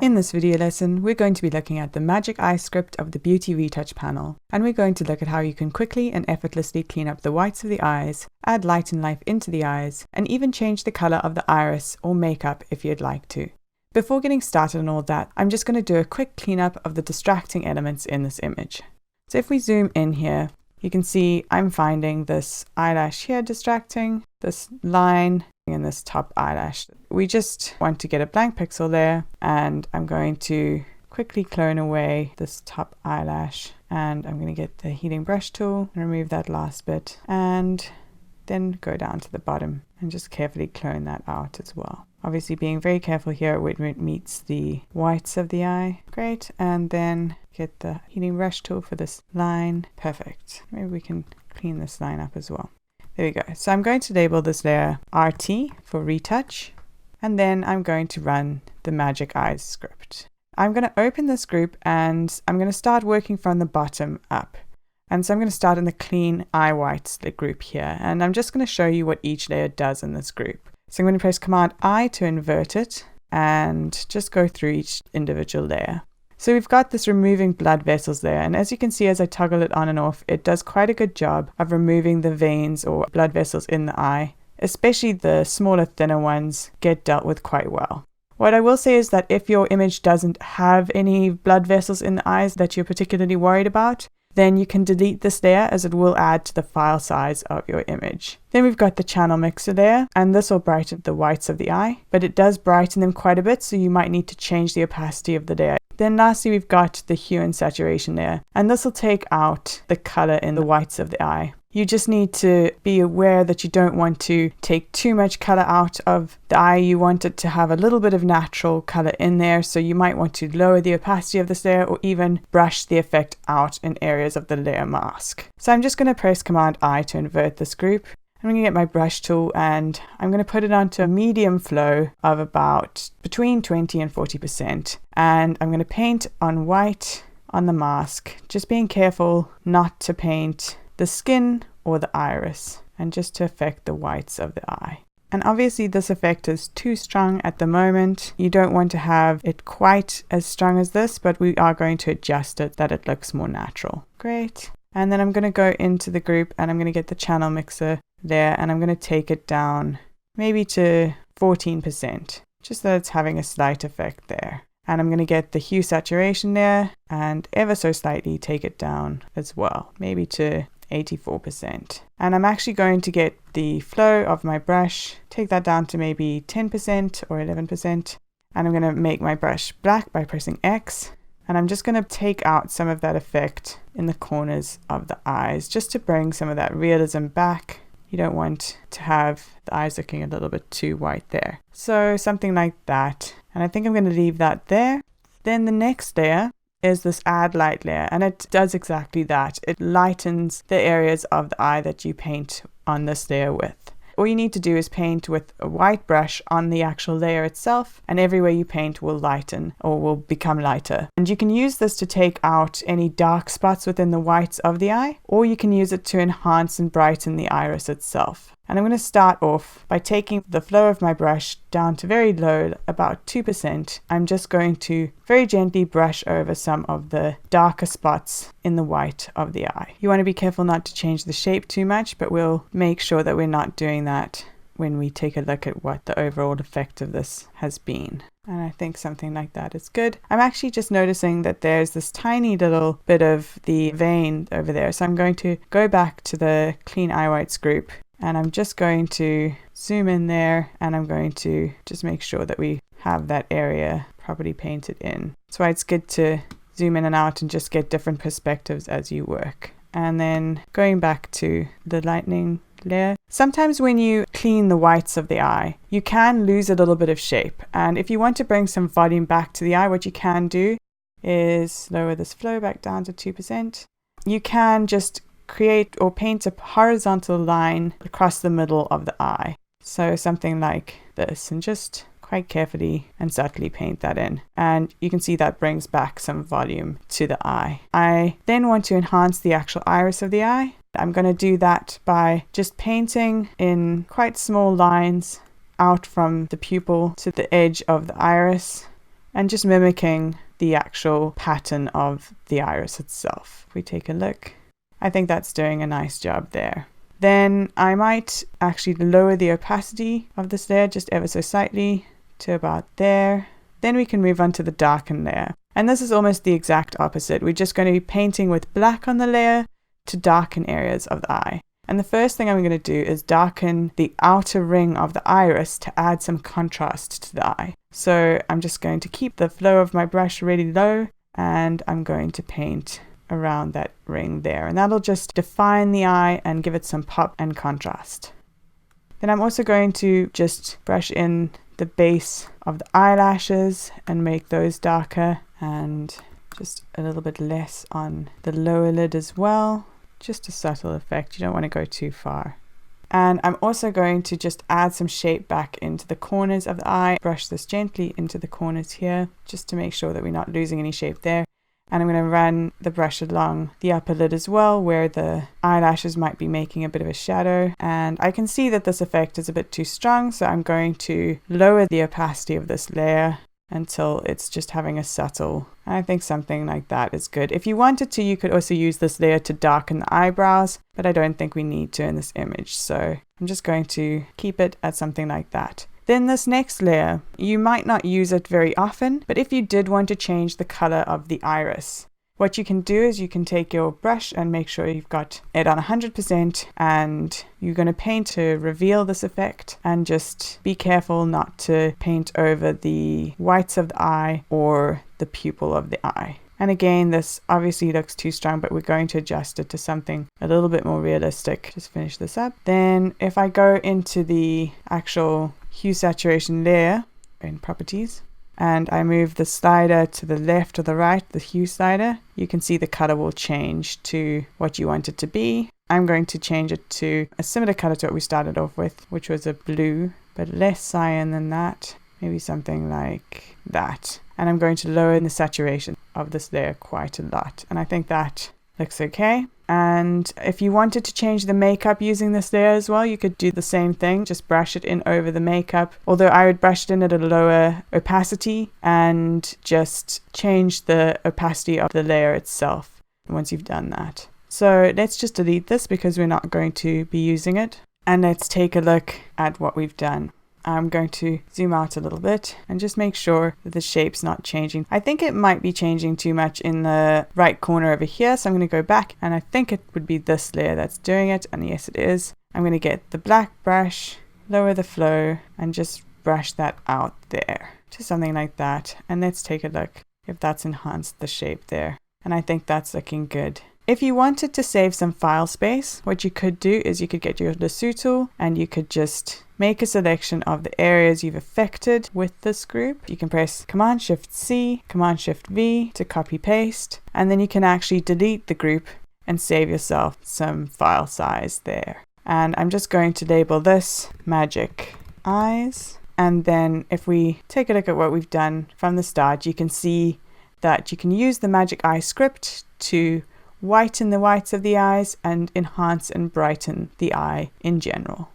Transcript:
In this video lesson, we're going to be looking at the Magic Eye script of the Beauty Retouch panel, and we're going to look at how you can quickly and effortlessly clean up the whites of the eyes, add light and life into the eyes, and even change the color of the iris or makeup if you'd like to. Before getting started on all that, I'm just going to do a quick cleanup of the distracting elements in this image. So if we zoom in here, you can see I'm finding this eyelash here distracting, this line, and this top eyelash. We just want to get a blank pixel there, and I'm going to quickly clone away this top eyelash, and I'm going to get the healing brush tool and remove that last bit, and then go down to the bottom and just carefully clone that out as well. Obviously being very careful here when it meets the whites of the eye. Great. And then get the healing brush tool for this line. Perfect. Maybe we can clean this line up as well. There we go. So I'm going to label this layer RT for retouch, and then I'm going to run the Magic Eyes script. I'm going to open this group and I'm going to start working from the bottom up. And so I'm going to start in the clean eye whites group here, and I'm just going to show you what each layer does in this group. So I'm going to press Command I to invert it and just go through each individual layer. So we've got this removing blood vessels there, and as you can see as I toggle it on and off, it does quite a good job of removing the veins or blood vessels in the eye, especially the smaller, thinner ones get dealt with quite well. What I will say is that if your image doesn't have any blood vessels in the eyes that you're particularly worried about, then you can delete this layer as it will add to the file size of your image. Then we've got the channel mixer there, and this will brighten the whites of the eye, but it does brighten them quite a bit, so you might need to change the opacity of the layer. Then lastly, we've got the hue and saturation layer, and this will take out the color in the whites of the eye. You just need to be aware that you don't want to take too much color out of the eye. You want it to have a little bit of natural color in there, so you might want to lower the opacity of this layer or even brush the effect out in areas of the layer mask. So I'm just going to press Command I to invert this group. I'm going to get my brush tool and I'm going to put it onto a medium flow of about between 20 and 40%. And I'm going to paint on white on the mask, just being careful not to paint the skin or the iris, and just to affect the whites of the eye. And obviously this effect is too strong at the moment. You don't want to have it quite as strong as this, but we are going to adjust it that it looks more natural. Great. And then I'm going to go into the group and I'm going to get the channel mixer there, and I'm going to take it down maybe to 14%, just so it's having a slight effect there. And I'm going to get the hue saturation there and ever so slightly take it down as well, maybe to 84%. And I'm actually going to get the flow of my brush, take that down to maybe 10% or 11%. And I'm going to make my brush black by pressing X. And I'm just going to take out some of that effect in the corners of the eyes, just to bring some of that realism back. You don't want to have the eyes looking a little bit too white there. So something like that. And I think I'm going to leave that there. Then the next layer is this add light layer, and it does exactly that. It lightens the areas of the eye that you paint on this layer with. All you need to do is paint with a white brush on the actual layer itself, and everywhere you paint will lighten or will become lighter. And you can use this to take out any dark spots within the whites of the eye, or you can use it to enhance and brighten the iris itself. And I'm going to start off by taking the flow of my brush down to very low, about 2%. I'm just going to very gently brush over some of the darker spots in the white of the eye. You want to be careful not to change the shape too much, but we'll make sure that we're not doing that when we take a look at what the overall effect of this has been. And I think something like that is good. I'm actually just noticing that there's this tiny little bit of the vein over there. So I'm going to go back to the clean eye whites group, and I'm just going to zoom in there, and I'm going to just make sure that we have that area properly painted in. That's why it's good to zoom in and out and just get different perspectives as you work. And then going back to the lightening layer. Sometimes when you clean the whites of the eye, you can lose a little bit of shape. And if you want to bring some volume back to the eye, what you can do is lower this flow back down to 2%. You can just create or paint a horizontal line across the middle of the eye. So something like this, and just quite carefully and subtly paint that in. And you can see that brings back some volume to the eye. I then want to enhance the actual iris of the eye. I'm going to do that by just painting in quite small lines out from the pupil to the edge of the iris. and just mimicking the actual pattern of the iris itself. If we take a look, I think that's doing a nice job there. Then I might actually lower the opacity of this layer just ever so slightly to about there. Then we can move on to the darken layer. And this is almost the exact opposite. We're just going to be painting with black on the layer to darken areas of the eye. And the first thing I'm going to do is darken the outer ring of the iris to add some contrast to the eye. So I'm just going to keep the flow of my brush really low, and I'm going to paint around that ring there. And that'll just define the eye and give it some pop and contrast. Then I'm also going to just brush in the base of the eyelashes and make those darker, and just a little bit less on the lower lid as well. Just a subtle effect. You don't want to go too far. And I'm also going to just add some shape back into the corners of the eye. Brush this gently into the corners here, just to make sure that we're not losing any shape there. And I'm going to run the brush along the upper lid as well, where the eyelashes might be making a bit of a shadow. And I can see that this effect is a bit too strong, so I'm going to lower the opacity of this layer until it's just having a subtle. And I think something like that is good. If you wanted to, you could also use this layer to darken the eyebrows, but I don't think we need to in this image. So I'm just going to keep it at something like that. Then this next layer, you might not use it very often, but if you did want to change the color of the iris, what you can do is you can take your brush and make sure you've got it on 100%, and you're going to paint to reveal this effect, and just be careful not to paint over the whites of the eye or the pupil of the eye. And again, this obviously looks too strong, but we're going to adjust it to something a little bit more realistic. Just finish this up. Then if I go into the actual hue saturation layer in properties, and I move the slider to the left or the right, the hue slider, you can see the color will change to what you want it to be. I'm going to change it to a similar color to what we started off with, which was a blue, but less cyan than that, maybe something like that. And I'm going to lower the saturation of this layer quite a lot. And I think that looks okay. And if you wanted to change the makeup using this layer as well, you could do the same thing, just brush it in over the makeup. Although I would brush it in at a lower opacity and just change the opacity of the layer itself once you've done that. So let's just delete this because we're not going to be using it. And let's take a look at what we've done. I'm going to zoom out a little bit and just make sure that the shape's not changing. I think it might be changing too much in the right corner over here. So I'm going to go back, and I think it would be this layer that's doing it. And yes, it is. I'm going to get the black brush, lower the flow, and just brush that out there to something like that. And let's take a look if that's enhanced the shape there. And I think that's looking good. If you wanted to save some file space, what you could do is you could get your lasso tool and you could just make a selection of the areas you've affected with this group. You can press Command-Shift-C, Command-Shift-V to copy paste, and then you can actually delete the group and save yourself some file size there. And I'm just going to label this Magic Eyes. And then if we take a look at what we've done from the start, you can see that you can use the Magic Eye script to whiten the whites of the eyes and enhance and brighten the eye in general.